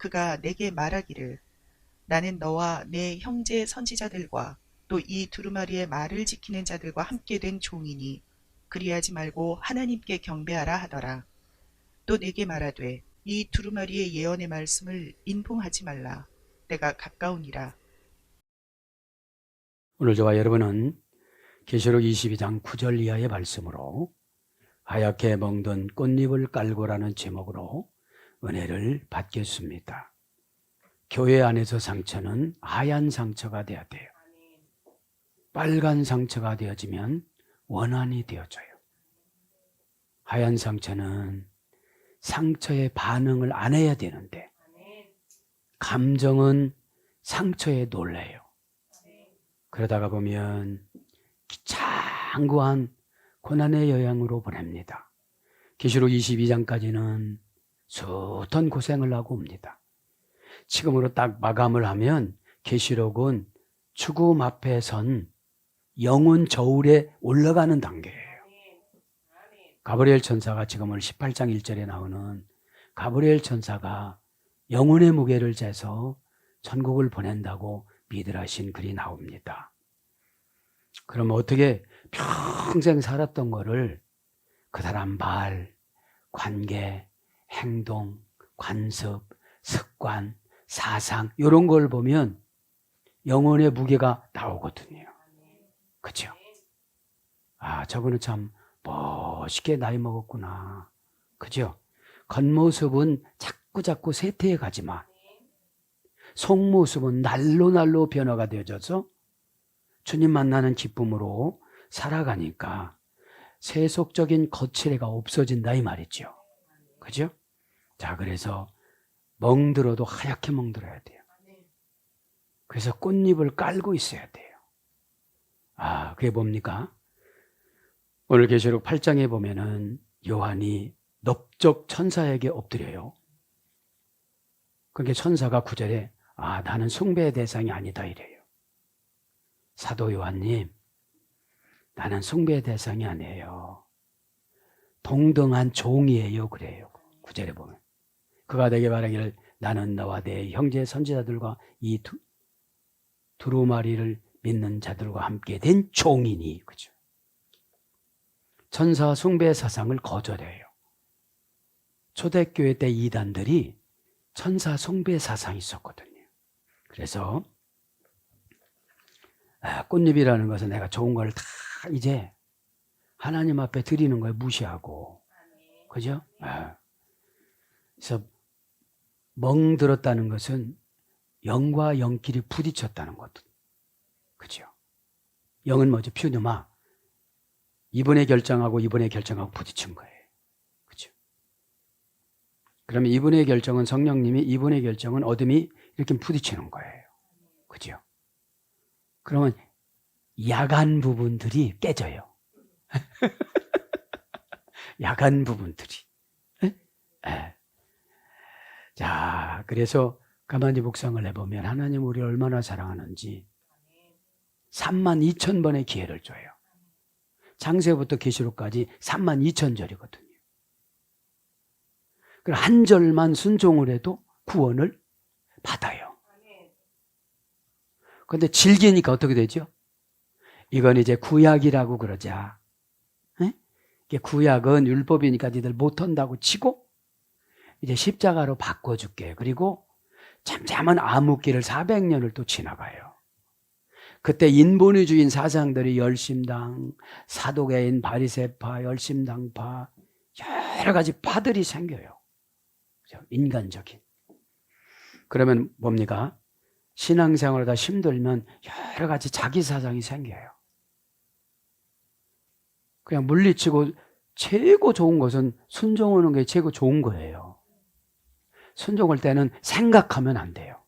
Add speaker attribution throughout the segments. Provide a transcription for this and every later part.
Speaker 1: 그가 내게 말하기를 나는 너와 내 형제 선지자들과 또 이 두루마리의 말을 지키는 자들과 함께 된 종이니 그리하지 말고 하나님께 경배하라 하더라. 또 내게 말하되 이 두루마리의 예언의 말씀을 인봉하지 말라. 때가 가까우니라.
Speaker 2: 오늘 저와 여러분은 계시록 22장 9절 이하의 말씀으로 하얗게 멍든 꽃잎을 깔고라는 제목으로 은혜를 받겠습니다. 교회 안에서 상처는 하얀 상처가 되어야 돼요. 빨간 상처가 되어지면 원한이 되어져요. 하얀 상처는 상처에 반응을 안 해야 되는데 감정은 상처에 놀래요. 그러다가 보면 장구한 고난의 여행으로 보냅니다. 계시록 22장까지는 숱한 고생을 하고 옵니다. 지금으로 딱 마감을 하면 계시록은 죽음 앞에 선 영혼 저울에 올라가는 단계예요. 가브리엘 천사가 지금 오늘 18장 1절에 나오는 가브리엘 천사가 영혼의 무게를 재서 천국을 보낸다고 미드라신 글이 나옵니다. 그럼 어떻게 평생 살았던 거를 그 사람 말, 관계, 행동, 관습, 습관, 사상 이런 걸 보면 영혼의 무게가 나오거든요. 그렇죠? 아, 저거는 참 멋있게 나이 먹었구나. 그죠? 겉모습은 자꾸 쇠퇴해 가지만 속모습은 날로 변화가 되어져서 주님 만나는 기쁨으로 살아가니까 세속적인 거칠애가 없어진다 이 말이죠. 그죠? 자, 그래서 멍들어도 하얗게 멍들어야 돼요. 그래서 꽃잎을 깔고 있어야 돼요. 아, 그게 뭡니까? 오늘 계시록 8장에 보면은 요한이 넓적 천사에게 엎드려요. 그러니까 천사가 9절에 아, 나는 숭배의 대상이 아니다 이래요. 사도 요한님, 나는 숭배의 대상이 아니에요. 동등한 종이에요 그래요. 9절에 보면. 그가 내게 말하기를 나는 너와 내 형제 선지자들과 이 두루마리를 믿는 자들과 함께 된 종이니. 그죠? 천사 숭배 사상을 거절해요. 초대교회 때 이단들이 천사 숭배 사상이 있었거든요. 그래서 꽃잎이라는 것은 내가 좋은 걸 다 이제 하나님 앞에 드리는 걸 무시하고, 그죠? 그래서 멍들었다는 것은 영과 영끼리 부딪혔다는 것도, 그죠? 영은 뭐죠? 퓨누마. 이번에 결정하고 부딪힌 거예요. 그죠? 그러면 이분의 결정은 성령님이, 이분의 결정은 어둠이 이렇게 부딪히는 거예요. 그죠? 그러면 야간 부분들이 깨져요. 야간 부분들이. 네. 자, 그래서 가만히 묵상을 해보면 하나님 우리를 얼마나 사랑하는지 32,000번의 기회를 줘요. 창세부터 계시록까지 32,000절이거든요. 그럼 한 절만 순종을 해도 구원을 받아요. 그런데 질기니까 어떻게 되죠? 이건 이제 구약이라고 그러자. 구약은 율법이니까 니들 못한다고 치고 이제 십자가로 바꿔줄게. 그리고 잠잠한 암흑기를 400년을 또 지나가요. 그때 인본위주의인 사상들이 열심당, 사도계인 바리새파, 열심당파 여러 가지 파들이 생겨요. 인간적인. 그러면 뭡니까? 신앙생활하다 힘들면 여러 가지 자기 사상이 생겨요. 그냥 물리치고 최고 좋은 것은 순종하는 게 최고 좋은 거예요. 순종할 때는 생각하면 안 돼요.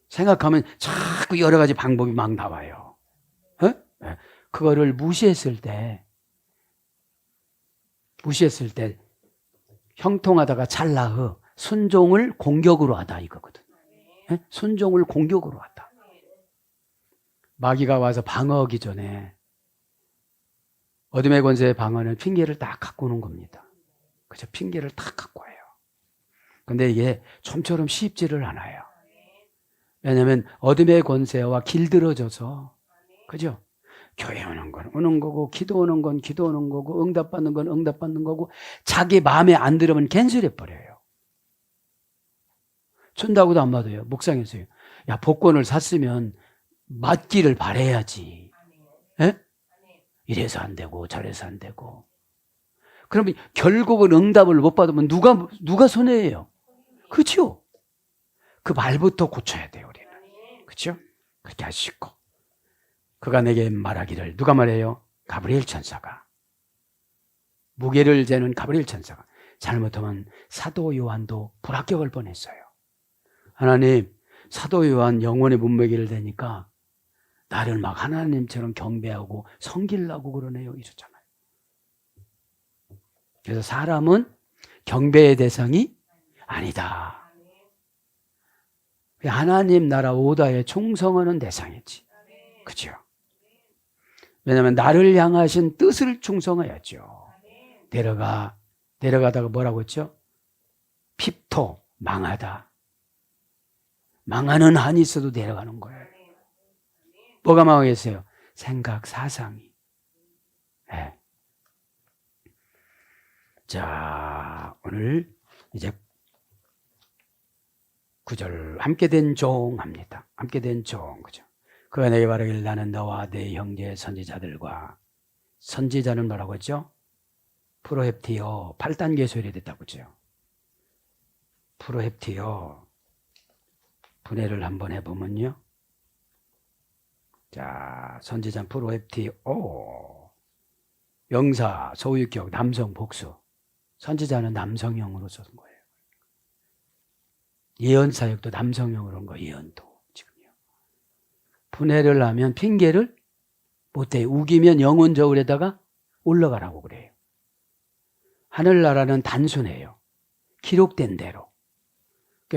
Speaker 2: 생각하면 자꾸 여러 가지 방법이 막 나와요. 그거를 무시했을 때 형통하다가 찰나흐 순종을 공격으로 하다 이거거든. 순종을 공격으로 하다. 마귀가 와서 방어하기 전에 어둠의 권세의 방어는 핑계를 딱 갖고 오는 겁니다. 그죠? 핑계를 딱 갖고 와요. 근데 이게 좀처럼 쉽지를 않아요. 왜냐하면 어둠의 권세와 길들어져서, 그죠? 교회 오는 건 오는 거고, 기도 오는 건 기도 오는 거고, 응답받는 건 응답받는 거고, 자기 마음에 안 들으면 캔슬해버려요. 준다고도 안 받아요. 묵상했어요. 야, 복권을 샀으면 맞기를 바라야지. 예? 이래서 안 되고 저래서 안 되고. 그러면 결국은 응답을 못 받으면 누가 손해예요? 그렇죠? 그 말부터 고쳐야 돼요, 우리는. 그렇죠? 그렇게 하시고. 그가 내게 말하기를, 누가 말해요? 가브리엘 천사가. 무게를 재는 가브리엘 천사가. 잘못하면 사도 요한도 불합격할 뻔했어요. 하나님, 사도 요한 영혼의 문매기를 대니까 나를 막 하나님처럼 경배하고 섬기려고 그러네요, 이러잖아요. 그래서 사람은 경배의 대상이 아니다. 하나님 나라 오다에 충성하는 대상이지. 그죠? 왜냐하면 나를 향하신 뜻을 충성해야죠. 내려가다가 뭐라고 했죠? 핍토, 망하다. 망하는 한이 있어도 내려가는 거예요. 뭐가 망하겠어요? 생각, 사상이. 네. 자, 오늘 이제 9절 함께 된 종 합니다. 함께 된 종, 그죠? 그가 내게 말하길 나는 너와 내 형제 선지자들과, 선지자는 뭐라고 했죠? 프로헤프티오 8단계 소리됐다고 했죠. 프로헤프티오 분해를 한번 해보면요. 자, 선지자 프로헤프티오 명사 소유격 남성 복수. 선지자는 남성형으로 쓴 거예요. 예언 사역도 남성형으로 한 거, 예언도 지금요. 분해를 하면 핑계를 못 대요. 우기면 영혼저울에다가 올라가라고 그래요. 하늘나라는 단순해요. 기록된 대로.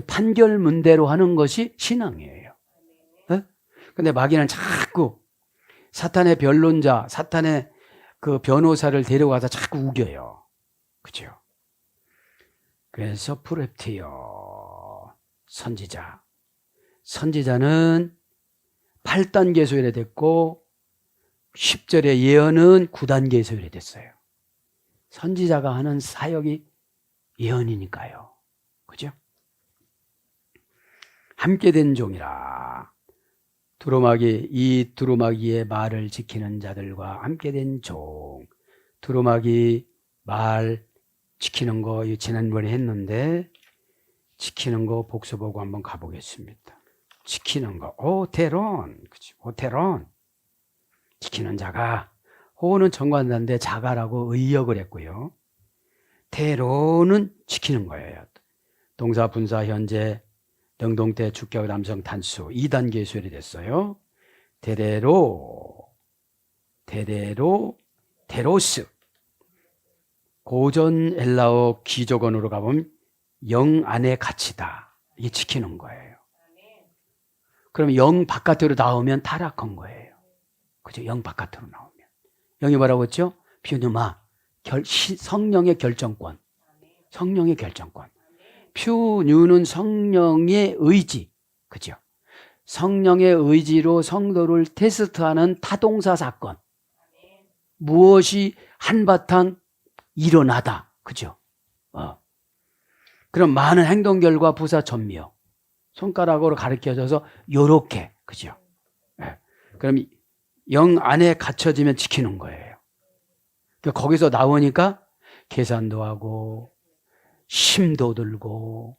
Speaker 2: 판결문대로 하는 것이 신앙이에요. 네? 근데 마귀는 자꾸 사탄의 변론자, 사탄의 그 변호사를 데려가서 자꾸 우겨요. 그죠? 그래서 프로헤프티오 선지자. 선지자는 8단계 소열에 됐고 10절의 예언은 9단계 소열에 됐어요. 선지자가 하는 사역이 예언이니까요. 그죠? 함께 된 종이라. 두루마기, 이 두루마기의 말을 지키는 자들과 함께 된 종. 두루마기 말 지키는 거 지난번에 했는데 지키는 거 복수 보고 한번 가보겠습니다. 지키는 거 오테론, 그치? 오테론 지키는 자가, 호는 정관자인데 자가라고 의역을 했고요. 테론은 지키는 거예요. 동사 분사 현재 능동태 주격 남성 단수 2단계 수열이 됐어요. 테로스. 고전 헬라어 기조건으로 가보면 영 안에 갇히다. 이게 지키는 거예요. 그럼 영 바깥으로 나오면 타락한 거예요. 그죠? 영 바깥으로 나오면. 영이 뭐라고 했죠? 퓨누마. 성령의 결정권. 성령의 결정권. 퓨뉴는 성령의 의지. 그죠? 성령의 의지로 성도를 테스트하는 타동사 사건. 무엇이 한바탕 일어나다. 그죠? 그럼 많은 행동 결과 부사 전미어. 손가락으로 가르쳐줘서 요렇게. 그죠? 네. 그럼 영 안에 갇혀지면 지키는 거예요. 그러니까 거기서 나오니까 계산도 하고 심도 들고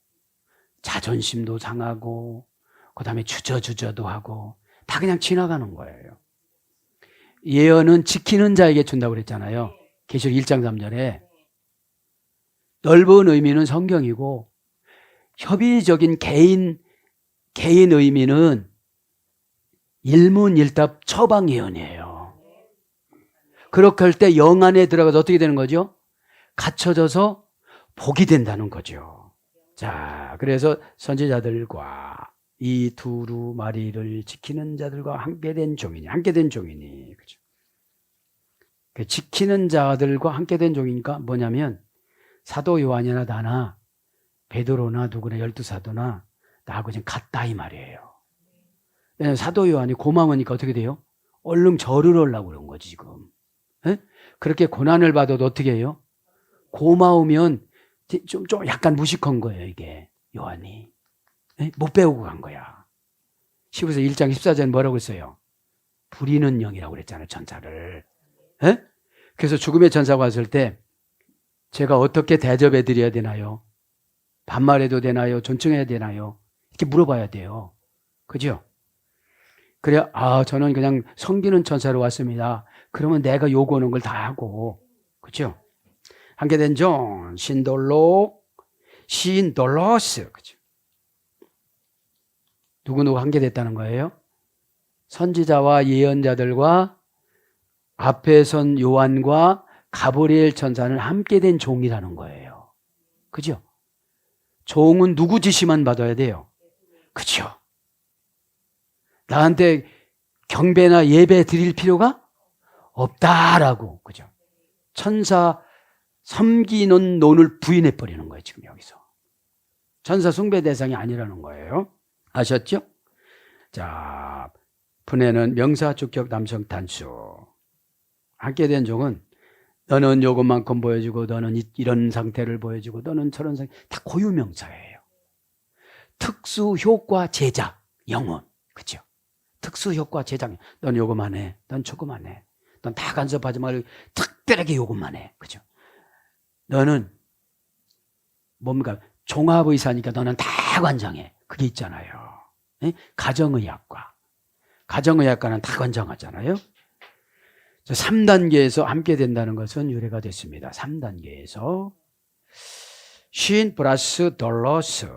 Speaker 2: 자존심도 상하고 그 다음에 주저도 하고 다 그냥 지나가는 거예요. 예언은 지키는 자에게 준다고 그랬잖아요. 계시록 1장 3절에. 넓은 의미는 성경이고 협의적인 개인 의미는 일문일답 처방 예언이에요. 그렇게 할 때 영 안에 들어가서 어떻게 되는 거죠? 갇혀져서 복이 된다는 거죠. 자, 그래서 선지자들과 이 두루마리를 지키는 자들과 함께 된 종이니, 그죠? 그 지키는 자들과 함께 된 종이니까 뭐냐면 사도 요한이나 나나 베드로나 누구나 12사도나 나하고 지금 같다 이 말이에요. 왜냐하면 사도 요한이 고마우니까 어떻게 돼요? 얼른 절을 하려고 그런 거지 지금. 에? 그렇게 고난을 받아도 어떻게 해요? 고마우면 좀 약간 무식한 거예요 이게 요한이. 에? 못 배우고 간 거야. 시부서 1장 14절 뭐라고 했어요? 부리는 영이라고 그랬잖아요 천사를. 에? 그래서 죽음의 천사가 왔을 때 제가 어떻게 대접해 드려야 되나요? 반말해도 되나요? 존칭해야 되나요? 이렇게 물어봐야 돼요. 그죠? 그래, 저는 그냥 섬기는 천사로 왔습니다. 그러면 내가 요구하는 걸 다 하고, 그죠? 한계된 종, 신돌로스, 그죠? 누구누구 한계됐다는 거예요? 선지자와 예언자들과 앞에 선 요한과 가브리엘 천사는 함께 된 종이라는 거예요. 그죠? 종은 누구 지시만 받아야 돼요? 그죠? 나한테 경배나 예배 드릴 필요가 없다라고. 그죠? 천사 섬기는 논을 부인해 버리는 거예요, 지금 여기서. 천사 숭배 대상이 아니라는 거예요. 아셨죠? 자, 분해는 명사, 주격, 남성, 단수. 함께 된 종은 너는 요것만큼 보여주고 너는 이런 상태를 보여주고 너는 저런 상태, 다 고유명사예요. 특수 효과 제작 영혼. 그죠? 특수 효과 제작. 넌 요것만 해. 넌 저것만 해. 넌 다 간섭하지 말고 특별하게 요것만 해. 그죠? 너는 뭡니까? 종합의사니까 너는 다 관장해. 그게 있잖아요. 에? 가정의학과. 가정의학과는 다 관장하잖아요. 3단계에서 함께 된다는 것은 유래가 됐습니다. 3단계에서 신 플러스 돌로스.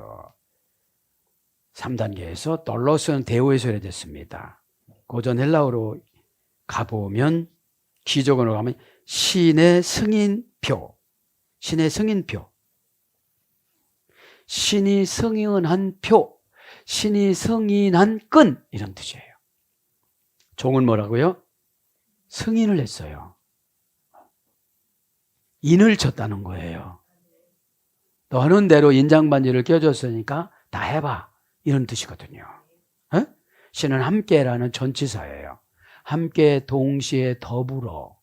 Speaker 2: 3단계에서 돌로스는 대오에서 유래됐습니다. 고전 헬라어로 가보면 기적으로 가면 신의 승인표. 신의 승인표. 신이 승인한 표. 신이 승인한 끈. 이런 뜻이에요. 종은 뭐라고요? 승인을 했어요. 인을 쳤다는 거예요. 너 하는 대로 인장반지를 껴줬으니까 다 해봐. 이런 뜻이거든요. 에? 신은 함께라는 전치사예요. 함께, 동시에, 더불어.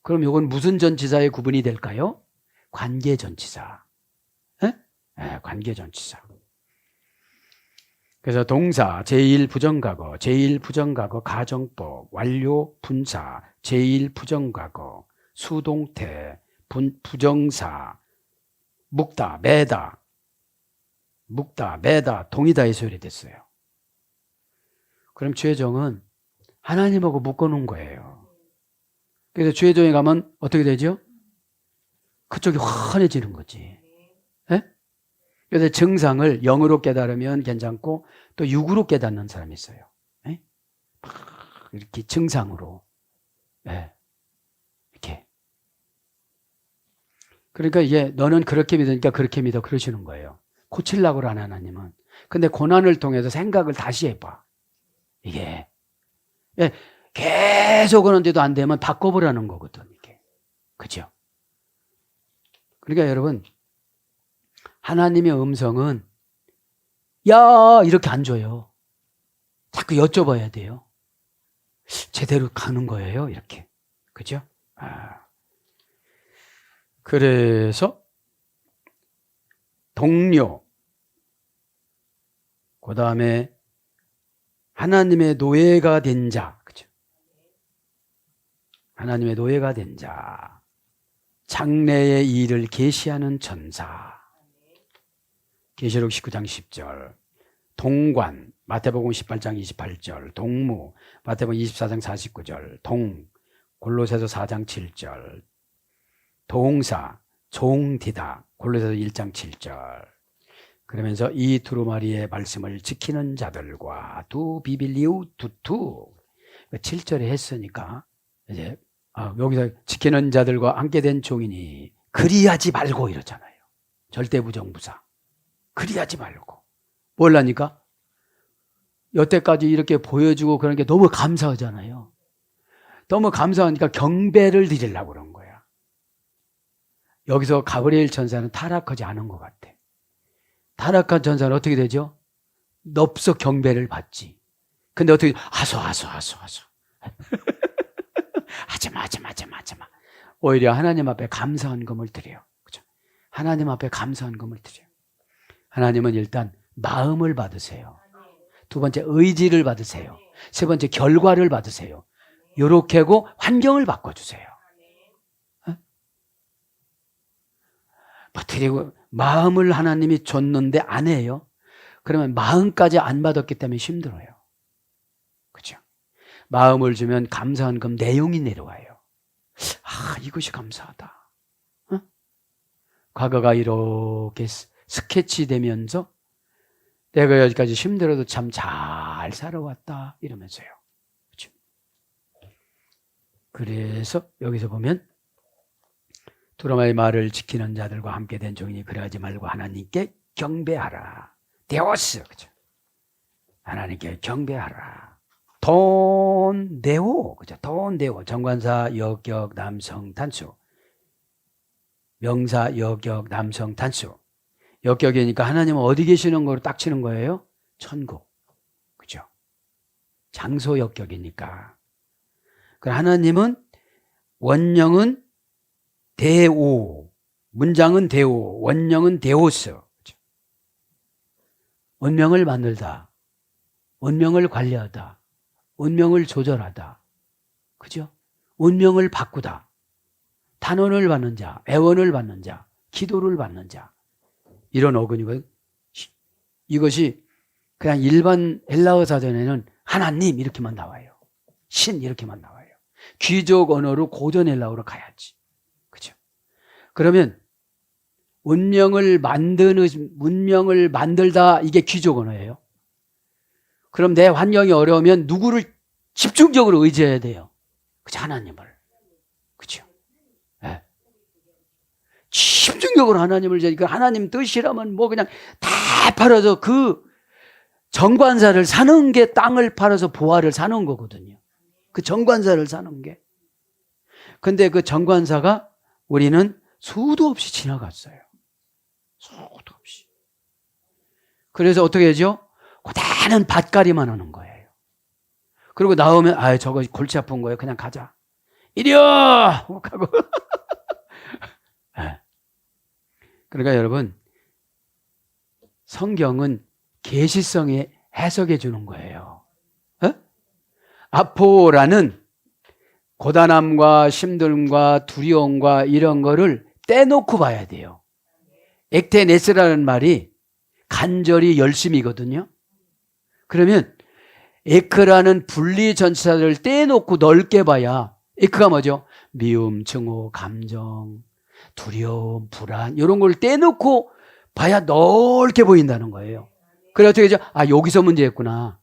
Speaker 2: 그럼 이건 무슨 전치사의 구분이 될까요? 관계전치사. 에? 네, 관계전치사. 그래서 동사, 제1부정과거, 제1부정과거 가정법, 완료, 분사, 제1부정과거, 수동태, 부정사, 묵다, 매다, 동의다에서 유래됐어요. 그럼 죄정은 하나님하고 묶어놓은 거예요. 그래서 죄정에 가면 어떻게 되죠? 그쪽이 환해지는 거지. 예? 그래서 증상을 영으로 깨달으면 괜찮고 또 육으로 깨닫는 사람이 있어요. 예? 이렇게 증상으로. 예. 이렇게. 그러니까 이게 너는 그렇게 믿으니까 그렇게 믿어 그러시는 거예요. 고치려고 하는 하나님은. 근데 고난을 통해서 생각을 다시 해봐. 이게. 예. 계속 하는데도 안 되면 바꿔보라는 거거든. 이게. 그죠? 그러니까 여러분 하나님의 음성은 야 이렇게 안 줘요. 자꾸 여쭤봐야 돼요. 제대로 가는 거예요. 이렇게. 그죠? 그래서 동료 그 다음에 하나님의 노예가 된 자. 그죠? 하나님의 노예가 된 자. 장래의 일을 계시하는 전사. 계시록 19장 10절. 동관, 마태복음 18장 28절. 동무, 마태복음 24장 49절. 골로새서 4장 7절. 동사, 종디다. 골로새서 1장 7절. 그러면서 이 두루마리의 말씀을 지키는 자들과 두 비빌리우 두투. 7절에 했으니까 이제 여기서 지키는 자들과 함께 된 종이니 그리하지 말고 이러잖아요. 절대부정부사. 그리하지 말고. 뭘라니까? 여태까지 이렇게 보여주고 그런 게 너무 감사하잖아요. 너무 감사하니까 경배를 드리려고 그런 거야. 여기서 가브리엘 천사는 타락하지 않은 것 같아. 타락한 전사는 어떻게 되죠? 넙석 경배를 받지. 근데 어떻게, 하소. 하지마. 오히려 하나님 앞에 감사한 금을 드려요. 그죠? 하나님 앞에 감사한 금을 드려요. 하나님은 일단 마음을 받으세요. 두 번째, 의지를 받으세요. 세 번째, 결과를 받으세요. 요렇게 하고 환경을 바꿔주세요. 드리고 마음을 하나님이 줬는데 안 해요. 그러면 마음까지 안 받았기 때문에 힘들어요. 그죠? 마음을 주면 감사한 금 내용이 내려와요. 이것이 감사하다. 과거가 이렇게 스케치되면서 내가 여기까지 힘들어도 참 잘 살아왔다 이러면서요. 그렇죠? 그래서 여기서 보면 두루마리 말을 지키는 자들과 함께 된 종이니 그러하지 말고 하나님께 경배하라. 데오스. 그죠? 하나님께 경배하라. 돈 데오. 그죠? 돈 데오. 정관사 여격 남성 단수. 명사 여격 남성 단수. 역격이니까 하나님은 어디 계시는 거로 딱 치는 거예요? 천국. 그죠? 장소 역격이니까. 그럼 하나님은 원령은 대오, 문장은 대오, 원령은 대오스. 그죠? 운명을 만들다, 운명을 관리하다, 운명을 조절하다. 그죠? 운명을 바꾸다. 탄원을 받는 자, 애원을 받는 자, 기도를 받는 자. 이런 어근이거든요. 이것이 그냥 일반 헬라어 사전에는 하나님 이렇게만 나와요. 신 이렇게만 나와요. 귀족 언어로 고전 헬라어로 가야지. 그죠? 그러면 운명을 만들다 이게 귀족 언어예요. 그럼 내 환경이 어려우면 누구를 집중적으로 의지해야 돼요? 그죠? 하나님을. 그죠? 네. 집중적으로 하나님을 그 하나님 뜻이라면 뭐 그냥 다 팔아서 그 정관사를 사는 게 땅을 팔아서 보화를 사는 거거든요. 그 정관사를 사는 게. 근데 그 정관사가 우리는 수도 없이 지나갔어요. 수도 없이. 그래서 어떻게 하죠? 고단한 밭갈이만 하는 거예요. 그리고 나오면 저거 골치 아픈 거예요. 그냥 가자. 이리요! 하고 그러니까 여러분, 성경은 계시성에 해석해 주는 거예요. 아포라는 고단함과 힘듦과 두려움과 이런 거를 떼놓고 봐야 돼요. 액테네스라는 말이 간절히 열심이거든요. 그러면 에크라는 분리전치사를 떼놓고 넓게 봐야, 에크가 뭐죠? 미움, 증오, 감정, 두려움, 불안 이런 걸 떼놓고 봐야 넓게 보인다는 거예요. 그래 어떻게 하죠? 여기서 문제였구나.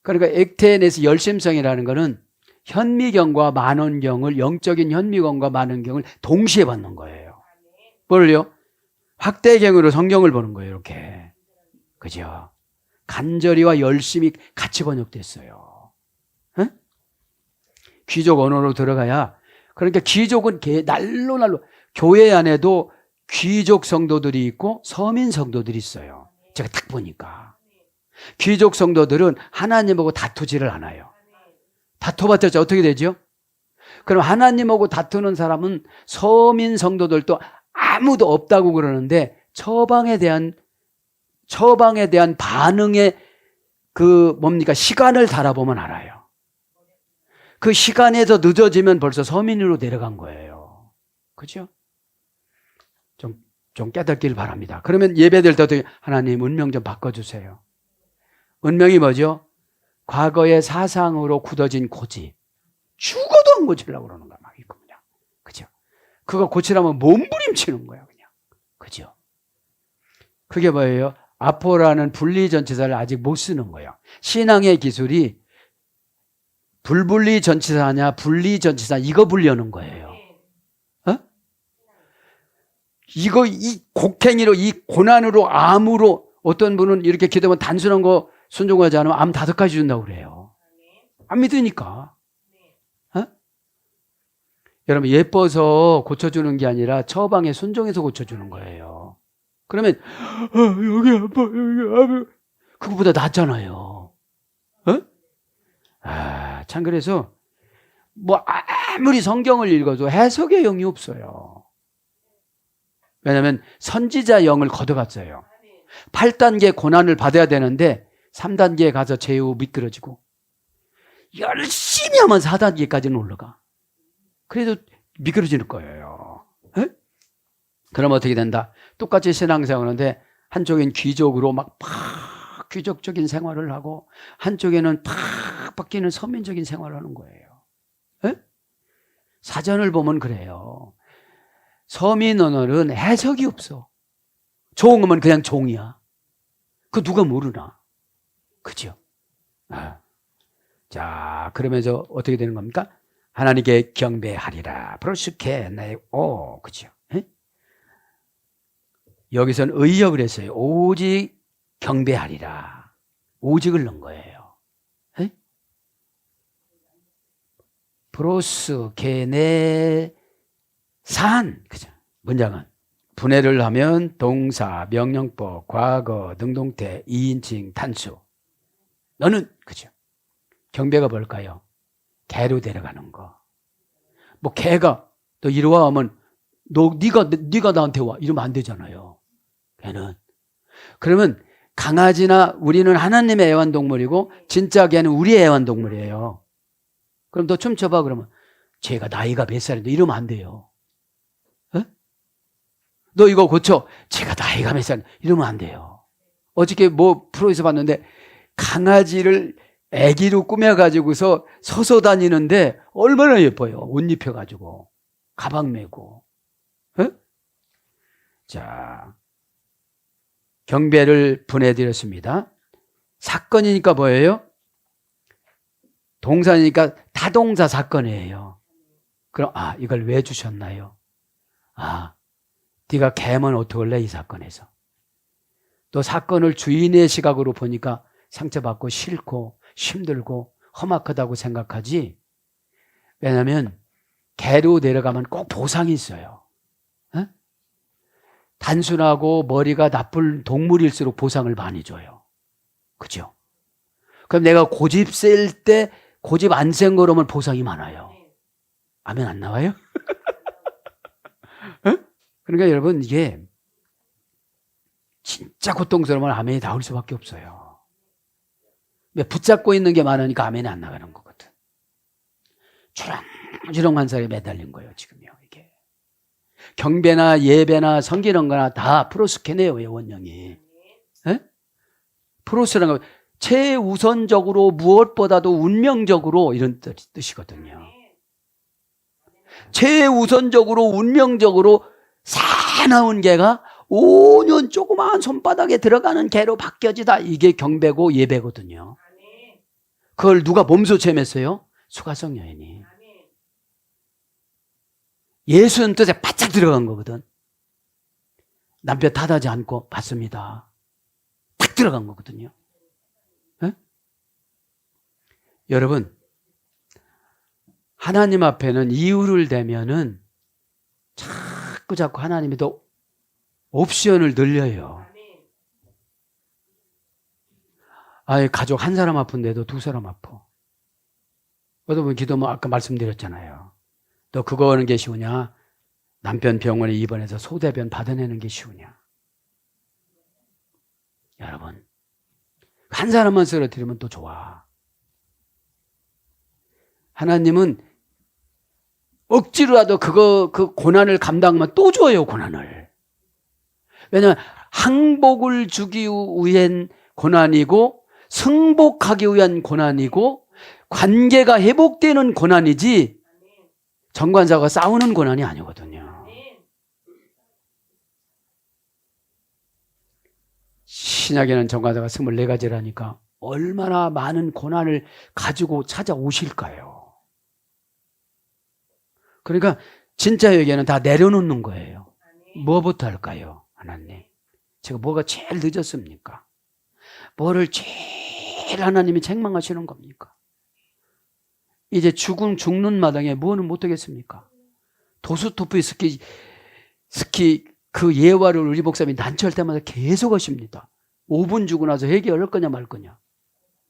Speaker 2: 그러니까 액테네스 열심성이라는 거는 현미경과 만원경을, 영적인 현미경과 만원경을 동시에 받는 거예요. 뭘요? 확대경으로 성경을 보는 거예요. 이렇게. 그죠? 간절히와 열심히 같이 번역됐어요. 귀족 언어로 들어가야. 그러니까 귀족은 날로 교회 안에도 귀족 성도들이 있고 서민 성도들이 있어요. 제가 딱 보니까. 귀족 성도들은 하나님하고 다투지를 않아요. 다퉈봤자 어떻게 되죠? 그럼 하나님하고 다투는 사람은 서민 성도들도 아무도 없다고 그러는데 처방에 대한 반응의 시간을 달아보면 알아요. 그 시간에서 늦어지면 벌써 서민으로 내려간 거예요. 그죠? 좀 깨닫길 바랍니다. 그러면 예배될 때 하나님 운명 좀 바꿔주세요. 운명이 뭐죠? 과거의 사상으로 굳어진 고집. 죽어도 안 고치려고 그러는 거야. 막 이거 그냥. 그죠? 그거 고치려면 몸부림치는 거야. 그냥. 그죠? 그게 뭐예요? 아포라는 분리전치사를 아직 못 쓰는 거예요. 신앙의 기술이 불분리전치사냐 분리전치사 이거 분리하는 거예요. 이거 이 곡행이로 이 고난으로 암으로 어떤 분은 이렇게 기도하면 단순한 거 순종하지 않으면 암 5가지 준다고 그래요. 안 믿으니까. 여러분 예뻐서 고쳐주는 게 아니라 처방에 순종해서 고쳐주는 거예요. 그러면 여기 아파, 여기 아파. 그거보다 낫잖아요. 어? 참 그래서 뭐 아무리 성경을 읽어도 해석의 영이 없어요. 왜냐하면 선지자 영을 걷어갔어요. 8단계 고난을 받아야 되는데 3단계에 가서 제후 미끄러지고 열심히 하면 4단계까지는 올라가. 그래도 미끄러지는 거예요. 에? 그럼 어떻게 된다? 똑같이 신앙생활 하는데 한쪽엔 귀족으로 막 귀족적인 생활을 하고 한쪽에는 팍 바뀌는 서민적인 생활을 하는 거예요. 에? 사전을 보면 그래요. 서민 언어는 해석이 없어. 종음은 그냥 종이야. 그 누가 모르나? 그죠? 자, 그러면서 어떻게 되는 겁니까? 하나님께 경배하리라. 프로스케네오. 그죠? 에? 여기서는 의역을 했어요. 오직 경배하리라. 오직을 넣은 거예요. 에? 프로스케네 산. 그죠? 문장은 분해를 하면 동사, 명령법, 과거, 능동태, 이인칭, 단수. 너는 그죠? 경배가 뭘까요? 개로 데려가는 거. 뭐 개가 너 이리 와 하면 네가 나한테 와 이러면 안 되잖아요. 개는. 그러면 강아지나 우리는 하나님의 애완동물이고 진짜 개는 우리의 애완동물이에요. 그럼 너 춤춰봐 그러면 쟤가 나이가 몇 살인데 이러면 안 돼요. 어? 너 이거 고쳐. 쟤가 나이가 몇 살인데 이러면 안 돼요. 어저께 뭐 프로에서 봤는데 강아지를 애기로 꾸며가지고서 서서 다니는데 얼마나 예뻐요. 옷 입혀가지고 가방 메고. 어? 자, 경배를 보내드렸습니다. 사건이니까 뭐예요? 동사니까 타동사 사건이에요. 그럼 이걸 왜 주셨나요? 네가 개면 어떡할래 이 사건에서. 또 사건을 주인의 시각으로 보니까 상처받고 싫고 힘들고 험악하다고 생각하지. 왜냐하면 개로 내려가면 꼭 보상이 있어요. 어? 단순하고 머리가 나쁜 동물일수록 보상을 많이 줘요. 그죠? 그럼 내가 고집 셀 때 고집 안 센 거로면 보상이 많아요. 아멘 안 나와요? 어? 그러니까 여러분 이게 진짜 고통스러우면 아멘이 나올 수밖에 없어요. 붙잡고 있는 게 많으니까 아멘이 안 나가는 거거든. 주렁주렁한 살에 매달린 거예요 지금요. 이게 경배나 예배나 섬기는 거나 다 프로스케네요. 원령이. 프로스라는 거 최우선적으로 무엇보다도 운명적으로 이런 뜻이거든요. 최우선적으로 운명적으로 사나운 개가 5년 조그마한 손바닥에 들어가는 개로 바뀌어지다. 이게 경배고 예배거든요. 그걸 누가 몸소 체험했어요? 수가성 여인이. 예수는 뜻에 바짝 들어간 거거든. 남편 탓하지 않고 받습니다. 딱 들어간 거거든요. 에? 여러분 하나님 앞에는 이유를 대면은 자꾸 하나님이 더 옵션을 늘려요. 가족 한 사람 아픈데도 두 사람 아파. 어떤 분 기도면 아까 말씀드렸잖아요. 너 그거 하는 게 쉬우냐? 남편 병원에 입원해서 소대변 받아내는 게 쉬우냐? 여러분 한 사람만 쓰러뜨리면 또 좋아. 하나님은 억지로라도 그 고난을 감당하면 또 줘요. 고난을. 왜냐하면 항복을 주기 위한 고난이고 승복하기 위한 고난이고 관계가 회복되는 고난이지 정관사가 싸우는 고난이 아니거든요. 신약에는 정관사가 24가지라니까 얼마나 많은 고난을 가지고 찾아오실까요? 그러니까 진짜 여기에는 다 내려놓는 거예요. 뭐부터 할까요? 하나님, 제가 뭐가 제일 늦었습니까? 뭐를 제일 하나님이 책망하시는 겁니까? 이제 죽는 마당에 뭐는 못하겠습니까? 도스토프스키 그 예화를 우리 목사님이 난처할 때마다 계속 하십니다. 5분 주고 나서 회개할 거냐 말 거냐.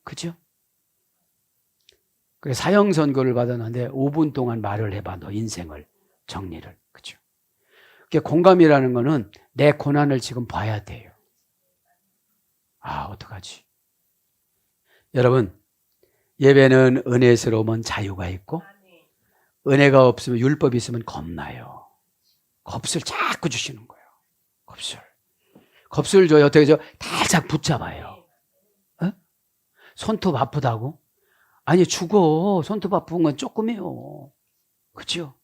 Speaker 2: 그죠? 그래 사형 선고를 받았는데 5분 동안 말을 해봐. 너 인생을 정리를. 그죠? 공감이라는 거는 내 고난을 지금 봐야 돼요. 아, 어떡하지? 여러분, 예배는 은혜스러우면 자유가 있고 은혜가 없으면 율법이 있으면 겁나요. 겁을 자꾸 주시는 거예요. 겁을 줘요. 어떻게 줘? 살짝 붙잡아요. 어? 손톱 아프다고? 아니 죽어. 손톱 아픈 건 조금이에요. 그렇죠?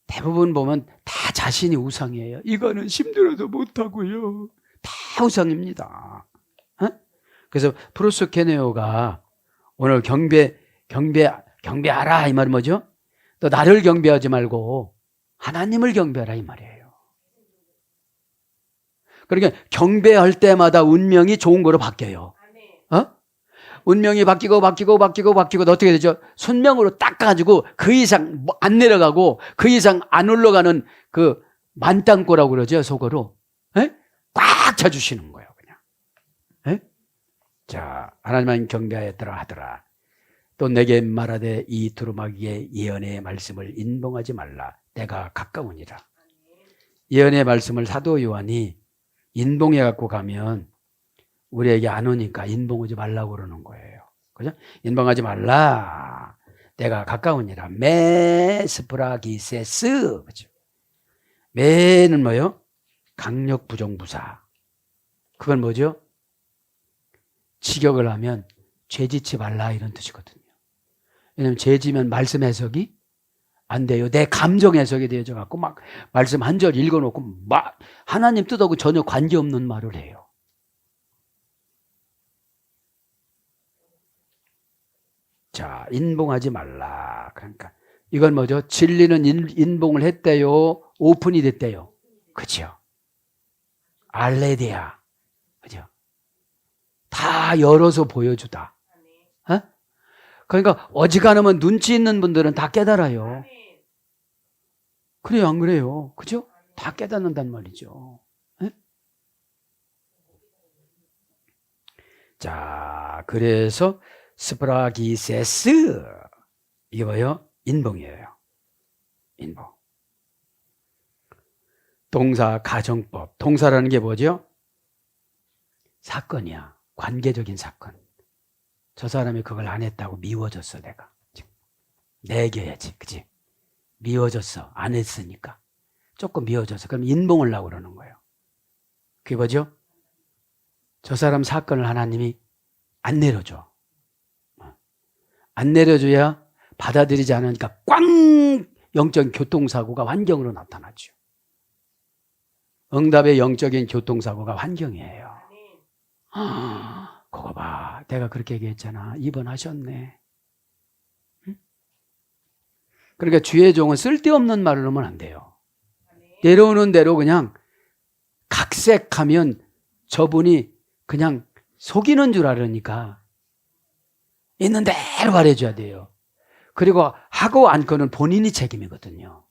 Speaker 2: 대부분 보면 다 자신이 우상이에요. 이거는 힘들어도 못하고요. 다 우상입니다. 어? 그래서 프로스 케네오가 오늘 경배하라 이 말은 뭐죠? 너 나를 경배하지 말고 하나님을 경배하라 이 말이에요. 그러니까 경배할 때마다 운명이 좋은 거로 바뀌어요. 어? 운명이 바뀌고 어떻게 되죠? 순명으로 딱 가지고 그 이상 안 내려가고 그 이상 안 올라가는 그 만땅꼬라고 그러죠, 속어로. 에? 꽉 차주시는 거예요, 그냥. 에? 자, 하나님만 경배하였더라 하더라. 또 내게 말하되 이 두루마기의 예언의 말씀을 인봉하지 말라. 내가 가까우니라. 예언의 말씀을 사도 요한이 인봉해 갖고 가면 우리에게 안 오니까 인봉하지 말라고 그러는 거예요. 그죠? 인봉하지 말라. 내가 가까우니라. 메스프라기세스. 그죠? 메는 뭐요? 강력 부정부사. 그건 뭐죠? 직역을 하면 죄짓지 말라 이런 뜻이거든요. 왜냐하면 죄지면 말씀 해석이 안 돼요. 내 감정 해석이 되어져 갖고 막 말씀 한 절 읽어놓고 막 하나님 뜻하고 전혀 관계없는 말을 해요. 자, 인봉하지 말라. 그러니까 이건 뭐죠? 진리는 인봉을 했대요. 오픈이 됐대요. 그죠? 알레데아. 그죠? 다 열어서 보여주다. 어? 그러니까 어지간하면 눈치 있는 분들은 다 깨달아요. 그래요, 안 그래요? 그죠? 다 깨닫는단 말이죠. 에? 자, 그래서 스프라기세스 이게 뭐예요? 인봉이에요. 인봉. 동사 가정법. 동사라는 게 뭐죠? 사건이야. 관계적인 사건. 저 사람이 그걸 안 했다고 미워졌어 내가. 내겨야지. 그치? 미워졌어. 안 했으니까. 조금 미워졌어. 그럼 인봉을 하려고 그러는 거예요. 그게 뭐죠? 저 사람 사건을 하나님이 안 내려줘. 안 내려줘야 받아들이지 않으니까 꽝! 영적 교통사고가 환경으로 나타나죠. 응답의 영적인 교통사고가 환경이에요. 그거 봐. 내가 그렇게 얘기했잖아. 입원하셨네. 응? 그러니까 주의 종은 쓸데없는 말을 하면 안 돼요. 내려오는 대로 그냥 각색하면 저분이 그냥 속이는 줄 알으니까 있는 대로 말해줘야 돼요. 그리고 하고 않고는 본인이 책임이거든요.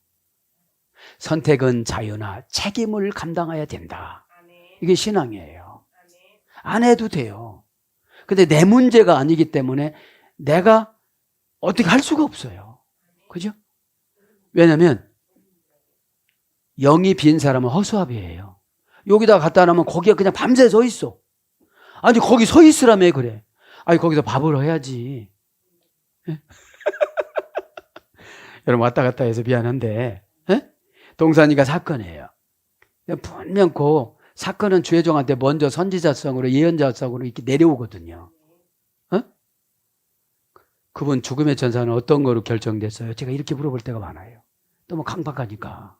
Speaker 2: 선택은 자유나 책임을 감당해야 된다. 이게 신앙이에요. 안 해도 돼요. 근데 내 문제가 아니기 때문에 내가 어떻게 할 수가 없어요. 그죠? 왜냐면 영이 빈 사람은 허수아비예요. 여기다 갖다 놓으면 거기에 그냥 밤새 서 있어. 아니 거기 서 있으라며 그래. 아니 거기서 밥을 해야지. 여러분 왔다 갔다 해서 미안한데 동산이가 사건이에요. 분명 그 사건은 주혜종한테 먼저 선지자성으로 예언자성으로 이렇게 내려오거든요. 그분 죽음의 천사는 어떤 거로 결정됐어요? 제가 이렇게 물어볼 때가 많아요. 너무 강박하니까.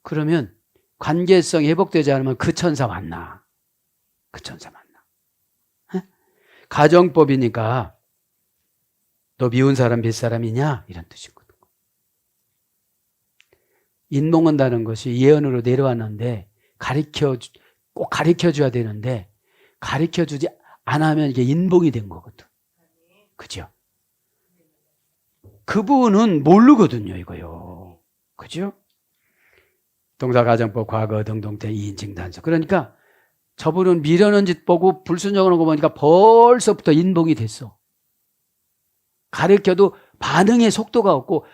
Speaker 2: 그러면 관계성이 회복되지 않으면 그 천사 만나. 그 천사 만나. 가정법이니까 너 미운 사람 뱃사람이냐? 이런 뜻이거든. 인봉한다는 것이 예언으로 내려왔는데 꼭 가르쳐줘야 되는데 가르쳐주지 안 하면 이게 인봉이 된 거거든. 그죠? 그분은 모르거든요, 이거요. 그죠? 동사가정법, 과거, 등동태, 이인칭, 단수. 그러니까 저분은 미련한 짓 보고 불순종하는 거 보니까 벌써부터 인봉이 됐어. 가르쳐도 반응의 속도가 없고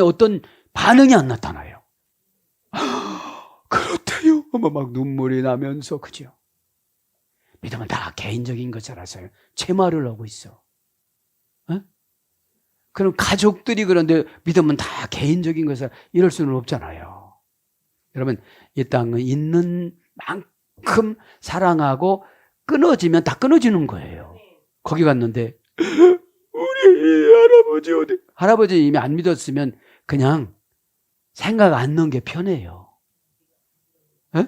Speaker 2: 어떤 반응이 안 나타나요. 그렇대요. 막 눈물이 나면서, 그죠? 믿음은 다 개인적인 것이라서요. 제 말을 하고 있어. 어? 그럼 가족들이 그런데 믿음은 다 개인적인 것이라 이럴 수는 없잖아요. 여러분, 이 땅은 있는 만큼 사랑하고 끊어지면 다 끊어지는 거예요. 거기 갔는데 우리 할아버지 어디? 할아버지 이미 안 믿었으면 그냥 생각 안 넣은 게 편해요. 에?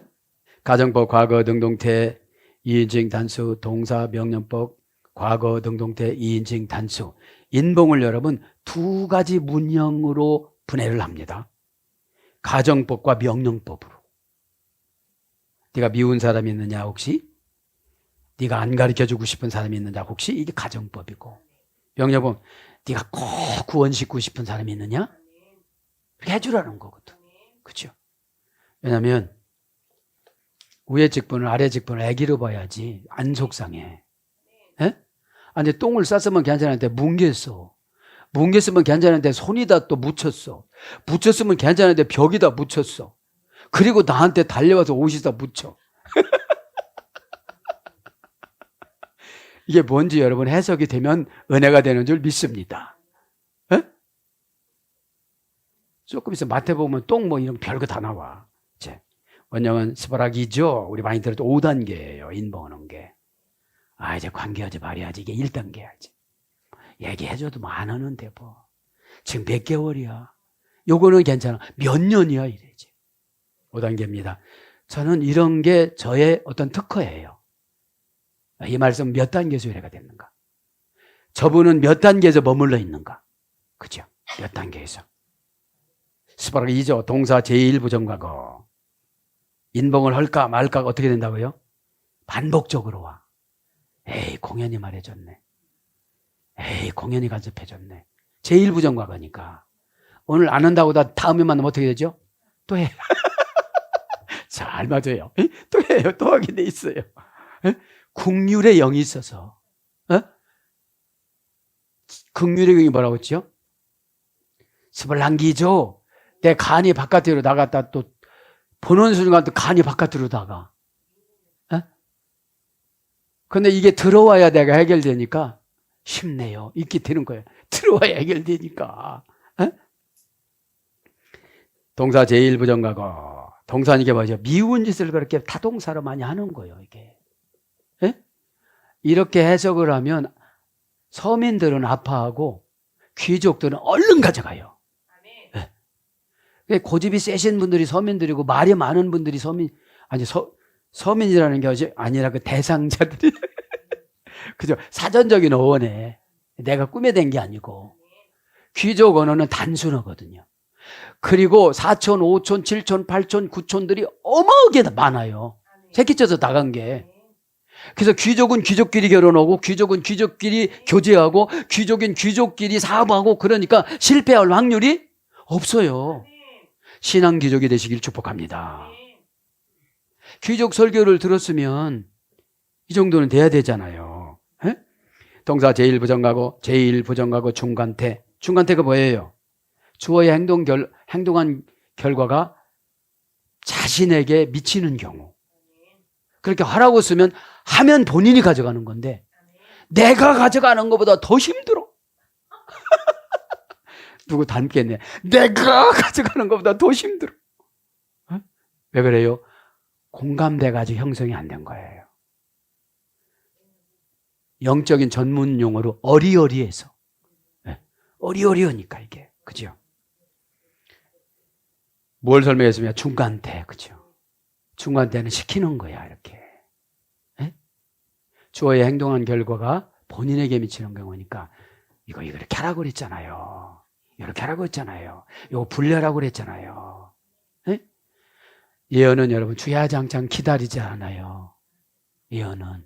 Speaker 2: 가정법, 과거, 등동태, 이인칭, 단수, 동사, 명령법, 과거, 등동태, 이인칭, 단수. 인봉을 여러분 두 가지 문형으로 분해를 합니다. 가정법과 명령법으로. 네가 미운 사람이 있느냐 혹시? 네가 안 가르쳐주고 싶은 사람이 있느냐 혹시? 이게 가정법이고. 명령법, 네가 꼭 구원시키고 싶은 사람이 있느냐? 그렇게 해주라는 거거든. 그렇죠? 왜냐하면 위에 직분을 아래 직분을 애기로 봐야지 안 속상해. 에? 아니 똥을 쌌으면 괜찮은데 뭉갰어. 뭉갰으면 괜찮은데 손이다 또 묻혔어. 묻혔으면 괜찮은데 벽이다 묻혔어. 그리고 나한테 달려와서 옷이다 묻혀. 이게 뭔지 여러분 해석이 되면 은혜가 되는 줄 믿습니다. 에? 조금 있으면 마태복음 똥 뭐 이런 별거 다 나와. 원형은 스바락이죠. 우리 많이 들어도 5단계예요. 인봉하는 게. 이제 관계하지 말아야지. 이게 1단계야지. 얘기해줘도 뭐 안 하는데 뭐. 지금 몇 개월이야. 요거는 괜찮아. 몇 년이야 이래지. 5단계입니다. 저는 이런 게 저의 어떤 특허예요. 이 말씀 몇 단계에서 은혜가 됐는가? 저분은 몇 단계에서 머물러 있는가? 그죠? 몇 단계에서. 스바락이죠. 동사 제1부정과거. 인봉을 할까 말까 어떻게 된다고요? 반복적으로 와. 에이 공연이 말해줬네. 에이 공연이 간섭해줬네. 제1부정과거니까 오늘 안 한다고 다 다음에 만나면 어떻게 되죠? 또 해. 잘 맞아요. 또 해요. 또 하게 돼 있어요. 국률의 영이 있어서. 국률의 영이 뭐라고 했죠? 습을 남기죠. 내 간이 바깥으로 나갔다 또 보는 순간 또 간이 바깥으로 나가. 근데 이게 들어와야 내가 해결되니까 쉽네요. 있게 되는 거예요. 들어와야 해결되니까. 동사 제1부정과거. 동사는 이게 뭐죠? 미운 짓을 그렇게 타동사로 많이 하는 거예요. 이게. 이렇게 해석을 하면 서민들은 아파하고 귀족들은 얼른 가져가요. 고집이 세신 분들이 서민들이고 말이 많은 분들이 서민이라는 게 아니라 그 대상자들이 그죠? 사전적인 어원에 내가 꾸며댄 게 아니고 귀족 언어는 단순하거든요. 그리고 4촌, 5촌, 7촌, 8촌, 9촌들이 어마어마하게 많아요. 새끼쳐서 나간 게. 그래서 귀족은 귀족끼리 결혼하고 귀족은 귀족끼리 교제하고 귀족은 귀족끼리 사업하고 그러니까 실패할 확률이 없어요. 신앙 귀족이 되시길 축복합니다. 귀족 설교를 들었으면 이 정도는 돼야 되잖아요. 동사 제1부정과거, 제1부정과거 중간태. 중간태가 뭐예요? 주어의 행동한 결과가 자신에게 미치는 경우. 그렇게 하라고 쓰면 하면 본인이 가져가는 건데 내가 가져가는 것보다 더 힘들어. 누구 닮겠네. 내가 가져가는 것보다 더 힘들어. 왜 그래요? 공감대가 아직 형성이 안 된 거예요. 영적인 전문 용어로 어리어리해서. 어리어리하니까 이게. 그죠? 뭘 설명했으면 중간태. 그죠? 중간태는 시키는 거야 이렇게. 주어의 행동한 결과가 본인에게 미치는 경우니까 이거 이렇게 하라고 그랬잖아요. 이렇게 하라고 했잖아요. 이거 분리하라고 그랬잖아요. 예언은 여러분 주야장창 기다리지 않아요. 예언은.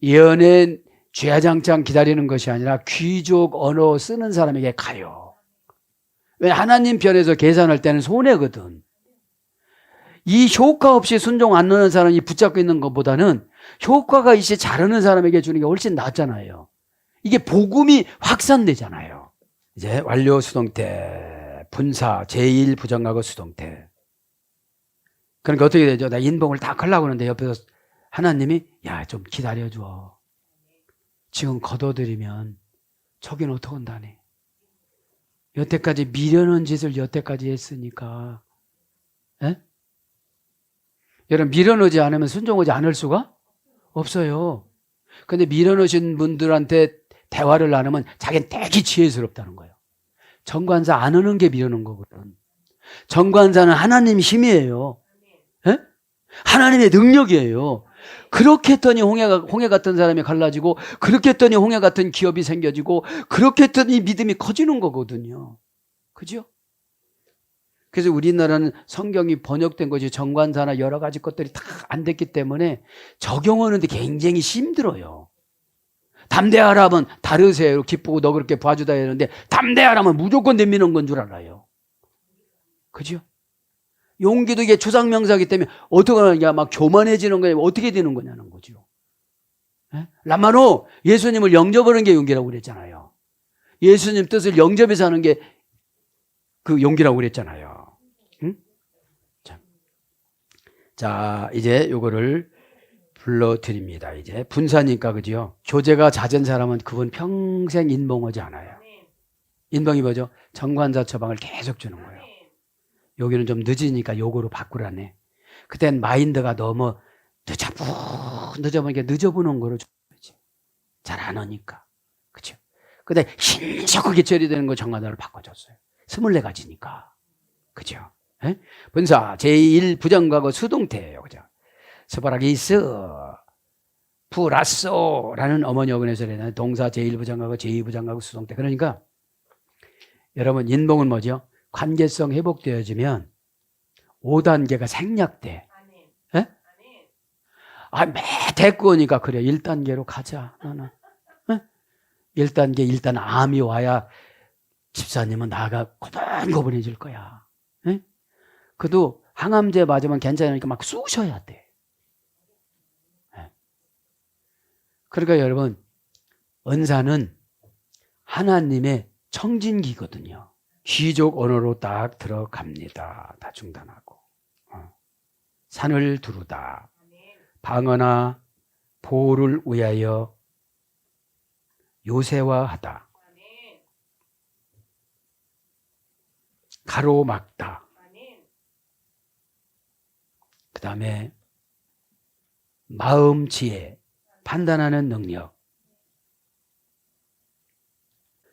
Speaker 2: 예언은 주야장창 기다리는 것이 아니라 귀족 언어 쓰는 사람에게 가요. 왜 하나님 편에서 계산할 때는 손해거든. 이 효과 없이 순종 안 하는 사람이 붙잡고 있는 것보다는 효과가 있이 잘하는 사람에게 주는 게 훨씬 낫잖아요. 이게 복음이 확산되잖아요. 이제 완료 수동태, 분사, 제1부정하고 수동태. 그러니까 어떻게 되죠? 나 인봉을 딱 하려고 하는데 옆에서 하나님이 야, 좀 기다려줘. 지금 거둬들이면 저긴 어떡한다니. 여태까지 미련한 짓을 여태까지 했으니까. 에? 여러분 미련하지 않으면 순종하지 않을 수가 없어요. 근데 미련하신 분들한테 대화를 나누면 자기는 되게 지혜스럽다는 거예요. 정관사 안 하는 게 미련한 거거든. 정관사는 하나님 힘이에요. 에? 하나님의 능력이에요. 그렇게 했더니 홍해 같은 사람이 갈라지고, 그렇게 했더니 홍해 같은 기업이 생겨지고, 그렇게 했더니 믿음이 커지는 거거든요. 그죠? 그래서 우리나라는 성경이 번역된 것이 정관사나 여러 가지 것들이 다 안 됐기 때문에 적용하는데 굉장히 힘들어요. 담대하라 하면 다르세요. 기쁘고 너 그렇게 봐주다 했는데 담대하라 하면 무조건 내미는 건 줄 알아요. 그죠? 용기도 이게 초상명사이기 때문에 어떻게 하느냐, 막 교만해지는 거냐, 어떻게 되는 거냐는 거죠. 예? 람마노, 예수님을 영접하는 게 용기라고 그랬잖아요. 예수님 뜻을 영접해서 하는 게 그 용기라고 그랬잖아요. 응? 자, 이제 요거를 불러드립니다. 이제 분사니까, 그죠? 교제가 잦은 사람은 그분 평생 인봉하지 않아요. 인봉이 뭐죠? 정관사 처방을 계속 주는 거예요. 여기는 좀 늦으니까 요거로 바꾸라네. 그땐 마인드가 너무 늦어보니까 늦어보는 거로 줘야지. 잘 안 하니까. 그죠? 근데 신속하게 처리되는 거 정관사를 바꿔줬어요. 24가지니까. 그죠? 에? 분사, 제1부정과거 수동태예요. 그죠? 스파라기스, 플러스라는 어머니 어근에서 동사 제1부정과거, 제2부정과거 수동태. 그러니까 여러분 인봉은 뭐죠? 관계성 회복되어지면 5단계가 생략돼. 에? 아, 매 데리고 오니까 그래. 1단계로 가자. 너는. 에? 1단계 일단 암이 와야 집사님은 나가 고분고분해질 거야. 에? 그도 항암제 맞으면 괜찮으니까 막 쑤셔야 돼. 에? 그러니까 여러분, 은사는 하나님의 청진기거든요. 귀족 언어로 딱 들어갑니다. 다 중단하고. 산을 두르다. 방어나 보호를 위하여 요새화하다. 가로막다. 그 다음에 마음 지혜, 판단하는 능력.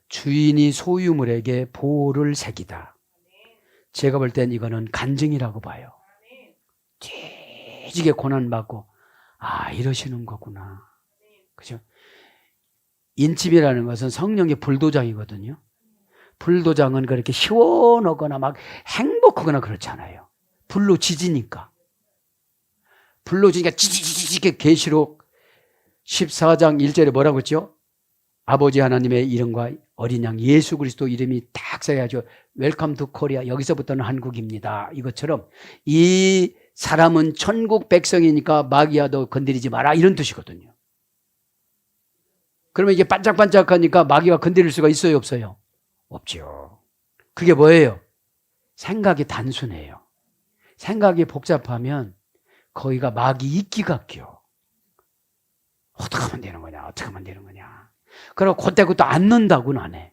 Speaker 2: 주인이 소유물에게 보호를 새기다. 제가 볼 땐 이거는 간증이라고 봐요. 뒤지게 고난받고 아, 이러시는 거구나. 그죠? 인칩이라는 것은 성령의 불도장이거든요. 불도장은 그렇게 시원하거나 막 행복하거나 그렇지 않아요. 불로 지지니까. 불로 지니까 지지지지게 계시록 14장 1절에 뭐라고 했죠? 아버지 하나님의 이름과 어린 양 예수 그리스도 이름이 딱 써야죠. 웰컴 투 코리아. 여기서부터는 한국입니다. 이것처럼 이 사람은 천국 백성이니까 마귀야도 건드리지 마라 이런 뜻이거든요. 그러면 이게 반짝반짝하니까 마귀가 건드릴 수가 있어요, 없어요? 없죠. 그게 뭐예요? 생각이 단순해요. 생각이 복잡하면 거기가 마귀 이끼가 껴. 어떻게 하면 되는 거냐? 어떻게 하면 되는 거냐? 그리고 그때 또 안 넣는다고는 안 해.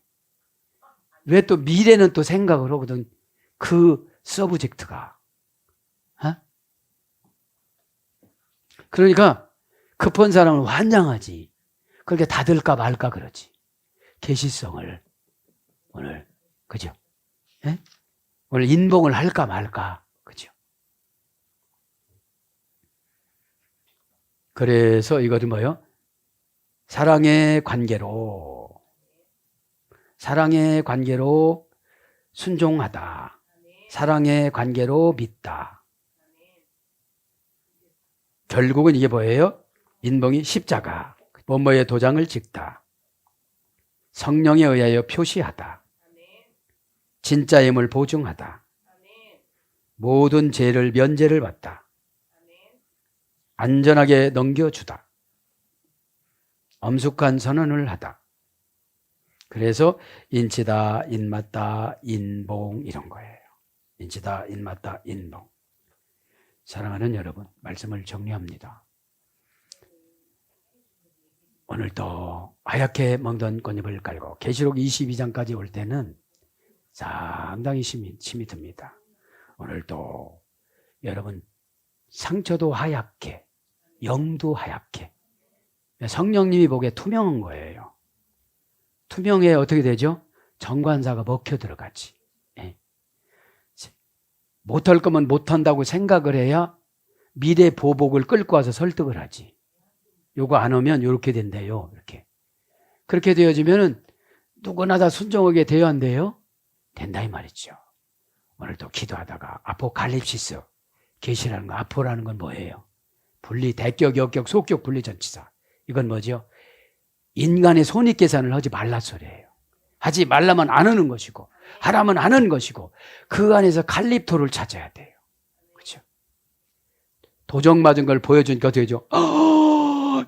Speaker 2: 왜 또 미래는 또 생각을 하거든. 그 서브젝트가. 어? 그러니까 급한 사람은 환장하지. 그렇게 닫을까 말까 그러지. 계시성을 오늘 그죠? 예? 오늘 인봉을 할까 말까 그죠? 그래서 이것은 뭐예요? 사랑의 관계로 순종하다. 사랑의 관계로 믿다. 결국은 이게 뭐예요? 인봉이 십자가. 뭐뭐의 도장을 찍다. 성령에 의하여 표시하다. 진짜임을 보증하다. 모든 죄를 면제를 받다. 안전하게 넘겨주다. 엄숙한 선언을 하다. 그래서 인치다, 인맞다, 인봉 이런 거예요. 인치다, 인맞다, 인봉. 사랑하는 여러분, 말씀을 정리합니다. 오늘도 하얗게 멍든 꽃잎을 깔고 계시록 22장까지 올 때는 상당히 힘이 듭니다. 오늘도 여러분 상처도 하얗게, 영도 하얗게. 성령님이 보기에 투명한 거예요. 투명해 어떻게 되죠? 정관사가 먹혀 들어가지. 예. 못할 거면 못한다고 생각을 해야 미래 보복을 끌고 와서 설득을 하지. 요거 안 오면 요렇게 된대요. 이렇게. 그렇게 되어지면은 누구나 다 순종하게 돼야 안 돼요? 된다 이 말이죠. 오늘도 기도하다가 아포칼립시스 계시라는 거, 아포라는 건 뭐예요? 분리, 대격, 역격, 속격, 분리전치사. 이건 뭐죠? 인간의 손익계산을 하지 말라 소리예요. 하지 말라면 안 하는 것이고 하라면 하는 것이고 그 안에서 칼립토를 찾아야 돼요. 그렇죠? 도적 맞은 걸 보여주니까 어떻게 되죠?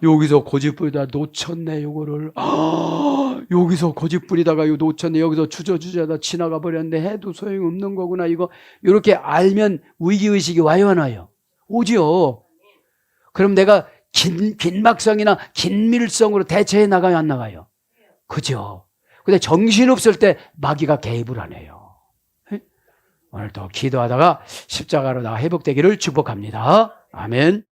Speaker 2: 여기서 고집부리다 놓쳤네 요거를. 여기서 고집부리다가 이거 놓쳤네. 여기서 주저주저하다 지나가 버렸는데 해도 소용없는 거구나. 이거 이렇게 알면 위기의식이 와요 안 와요? 오죠. 그럼 내가 긴막성이나 긴밀성으로 대처해 나가요 안 나가요? 그죠. 근데 정신없을 때 마귀가 개입을 안 해요. 오늘도 기도하다가 십자가로 나 회복되기를 축복합니다. 아멘.